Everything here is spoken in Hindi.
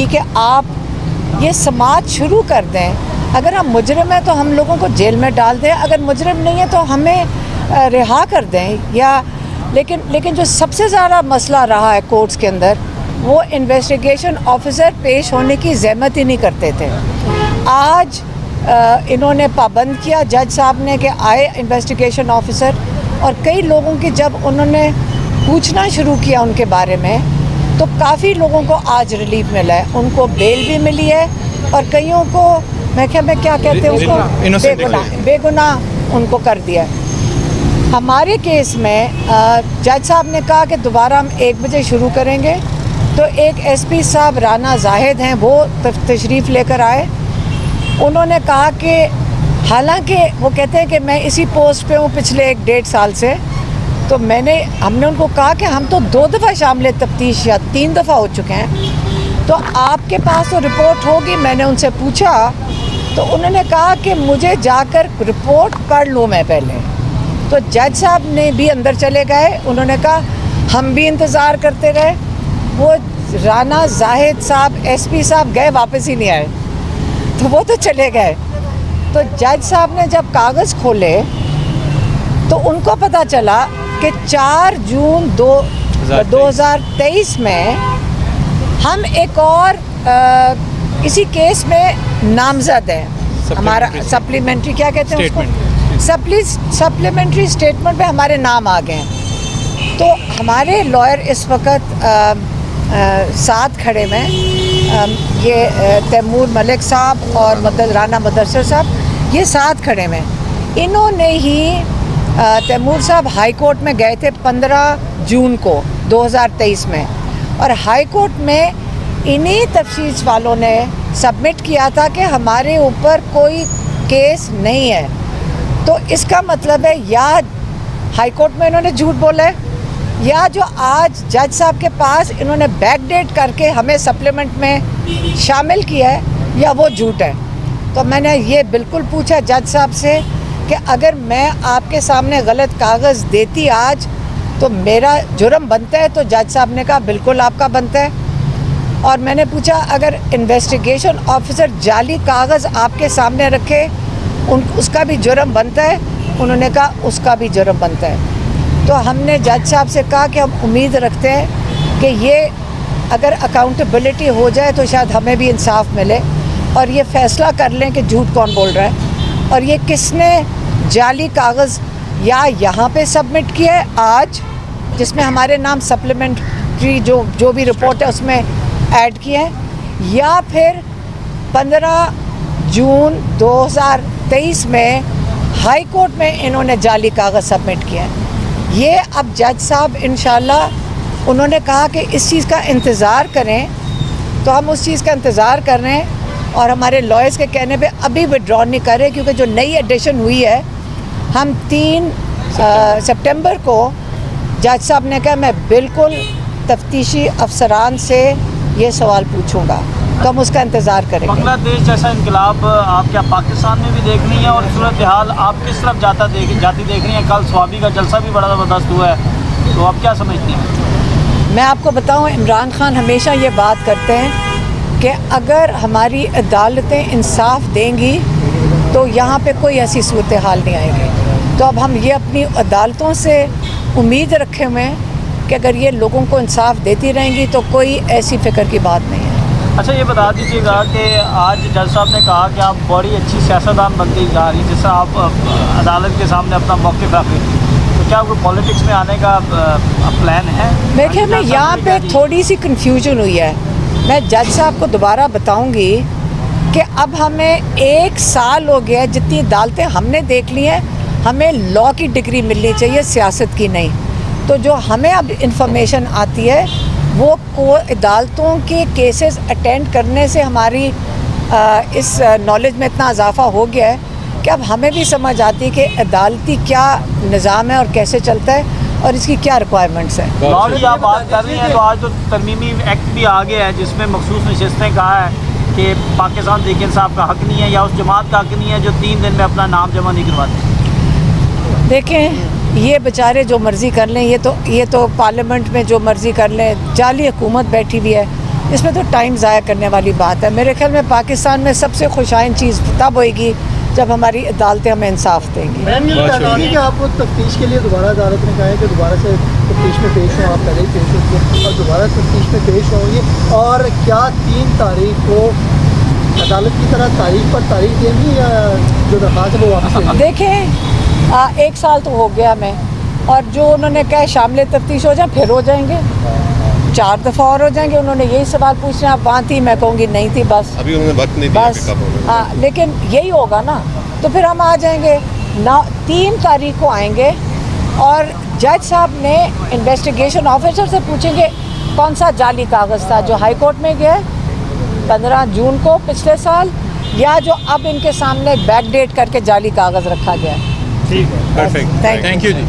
की कि आप ये समाज शुरू कर दें। अगर हम मुजरिम हैं तो हम लोगों को जेल में डाल दें, अगर मुजरिम नहीं है तो हमें रिहा कर दें। या लेकिन जो सबसे ज़्यादा मसला रहा है कोर्ट्स के अंदर, वो इन्वेस्टिगेशन ऑफिसर पेश होने की ज़हमत ही नहीं करते थे। आज इन्होंने पाबंद किया जज साहब ने कि आए इन्वेस्टिगेशन ऑफिसर, और कई लोगों की जब उन्होंने पूछना शुरू किया उनके बारे में तो काफ़ी लोगों को आज रिलीफ मिला है, उनको बेल भी मिली है, और कईयों को मैं क्या कहते हैं उसको बेगुनाह उनको कर दिया। हमारे केस में जज साहब ने कहा कि दोबारा हम 1 बजे शुरू करेंगे, तो एक एसपी साहब राना जाहिद हैं, वो तशरीफ़ लेकर आए। उन्होंने कहा कि हालांकि वो कहते हैं कि मैं इसी पोस्ट पे हूँ पिछले 1-1.5 साल से, तो हमने उनको कहा कि हम तो 2 दफ़ा शामिल तफ्तीश या 3 दफ़ा हो चुके हैं, तो आपके पास तो रिपोर्ट होगी। मैंने उनसे पूछा तो उन्होंने कहा कि मुझे जाकर रिपोर्ट पढ़ लूँ मैं पहले। तो जज साहब ने भी अंदर चले गए, उन्होंने कहा हम भी इंतज़ार करते रहे। वो राना जाहिद साहब एसपी साहब गए, वापस ही नहीं आए, तो वो तो चले गए। तो जज साहब ने जब कागज़ खोले तो उनको पता चला कि 4 जून 2023 में हम एक और इसी केस में नामजद हैं। हमारा सप्लीमेंट्री क्या कहते हैं उसको, सप्लीमेंट्री स्टेटमेंट में हमारे नाम आ गए हैं। तो हमारे लॉयर इस वक्त साथ खड़े में ये तैमूर मलिक साहब और राना मदरसर साहब, ये साथ खड़े में। इन्होंने ही तैमूर साहब हाई कोर्ट में गए थे 15 जून को 2023 में, और हाई कोर्ट में इन्हीं तफ्तीश वालों ने सबमिट किया था कि हमारे ऊपर कोई केस नहीं है। तो इसका मतलब है या हाई कोर्ट में इन्होंने झूठ बोला है, या जो आज जज साहब के पास इन्होंने बैकडेट करके हमें सप्लीमेंट में शामिल किया है, या वो झूठ है। तो मैंने ये बिल्कुल पूछा जज साहब से कि अगर मैं आपके सामने गलत कागज़ देती आज तो मेरा जुर्म बनता है? तो जज साहब ने कहा बिल्कुल आपका बनता है। और मैंने पूछा अगर इन्वेस्टिगेशन ऑफिसर जाली कागज़ आपके सामने रखे उसका भी जुर्म बनता है? उन्होंने कहा उसका भी जुर्म बनता है। तो हमने जज साहब से कहा कि हम उम्मीद रखते हैं कि ये अगर अकाउंटेबिलिटी हो जाए तो शायद हमें भी इंसाफ मिले, और ये फ़ैसला कर लें कि झूठ कौन बोल रहा है, और ये किसने जाली कागज़ या यहाँ पे सबमिट किया है आज, जिसमें हमारे नाम सप्लीमेंट्री जो भी रिपोर्ट है उसमें ऐड किए हैं, या फिर 15 जून 2023 में हाई कोर्ट में इन्होंने जाली कागज़ सबमिट किया है। ये अब जज साहब इंशाल्लाह उन्होंने कहा कि इस चीज़ का इंतज़ार करें, तो हम उस चीज़ का इंतज़ार कर रहे हैं, और हमारे लॉयर्स के कहने पे अभी विड्रॉ नहीं कर रहे, क्योंकि जो नई एडिशन हुई है, हम 3 सितंबर को जज साहब ने कहा मैं बिल्कुल तफ्तीशी अफसरान से ये सवाल पूछूंगा, तो हम उसका इंतज़ार करेंगे। बांग्लादेश जैसा इनकलाब आप क्या पाकिस्तान में भी देख रही हैं, और सूरत हाल आप किस तरफ जाती देख रही हैं? कल स्वाबी का जलसा भी बड़ा ज़बरदस्त हुआ है, तो आप क्या समझती हैं? मैं आपको बताऊं, इमरान खान हमेशा ये बात करते हैं कि अगर हमारी अदालतें इंसाफ देंगी तो यहाँ पे कोई ऐसी सूरत हाल नहीं आएगी। तो अब हम ये अपनी अदालतों से उम्मीद रखे हुए हैं कि अगर ये लोगों को इंसाफ देती रहेंगी तो कोई ऐसी फ़िक्र की बात नहीं है। अच्छा, ये बता दीजिएगा कि आज जज साहब ने कहा कि आप बड़ी अच्छी सियासतदान बनती जा रही, जिससे आप अदालत के सामने अपना मौक़िफ़ रखें, तो क्या आपको पॉलिटिक्स में आने का प्लान है? देखिए, मैं यहाँ पे थोड़ी सी कन्फ्यूजन हुई है। मैं जज साहब को दोबारा बताऊँगी कि अब हमें 1 साल हो गया, जितनी अदालतें हमने देख ली हैं, हमें लॉ की डिग्री मिलनी चाहिए, सियासत की नहीं। तो जो हमें अब इंफॉर्मेशन आती है वो अदालतों के केसेस अटेंड करने से हमारी इस नॉलेज में इतना इजाफा हो गया है कि अब हमें भी समझ आती है कि अदालती क्या निज़ाम है और कैसे चलता है और इसकी क्या रिक्वायरमेंट्स हैं। लॉ की आप बात कर रही हैं, तो आज तो तरमीमी एक्ट भी आ गया है जिसमें मखसूस नशिस्तें कहा है कि पाकिस्तान तहरीक इंसाफ का हक़ नहीं है या उस जमात का हक़ नहीं है जो 3 दिन में अपना नाम जमा नहीं करवाते। देखें, ये बेचारे जो मर्ज़ी कर लें, ये तो पार्लियामेंट में जो मर्ज़ी कर लें, जाली हुकूमत बैठी हुई है। इसमें तो टाइम ज़ाया करने वाली बात है। मेरे ख्याल में पाकिस्तान में सबसे खुशाइन चीज़ तब होएगी जब हमारी अदालतें हमें इंसाफ देंगी। मैम ये बता दीजिए कि आपको तफ्तीश के लिए दोबारा अदालत ने कहा है कि दोबारा से तफ्तीश में पेश हों, आप पहले ही पेश होंगे और दोबारा तफ्तीश में पेश होंगे, और क्या 3 तारीख को अदालत की तरह तारीख पर तारीख देंगी या जो दरख्वास्त है वो वापस लेंगी? देखें 1 साल तो हो गया मैं, और जो उन्होंने कहा शामिल तफ्तीश हो जाए फिर हो जाएंगे, 4 दफ़ा और हो जाएंगे। उन्होंने यही सवाल पूछना, आप वहाँ थी, मैं कहूँगी नहीं थी, बस अभी उन्होंने वक्त नहीं दिया बस। कि कब होगा। हाँ, लेकिन यही होगा ना, तो फिर हम आ जाएंगे ना। 3 तारीख को आएंगे और जज साहब ने इन्वेस्टिगेशन ऑफिसर से पूछेंगे कौन सा जाली कागज़ था जो हाई कोर्ट में गया 15 जून को पिछले साल, या जो अब इनके सामने बैक डेट करके जाली कागज़ रखा गया। ठीक है, परफेक्ट, थैंक यू जी।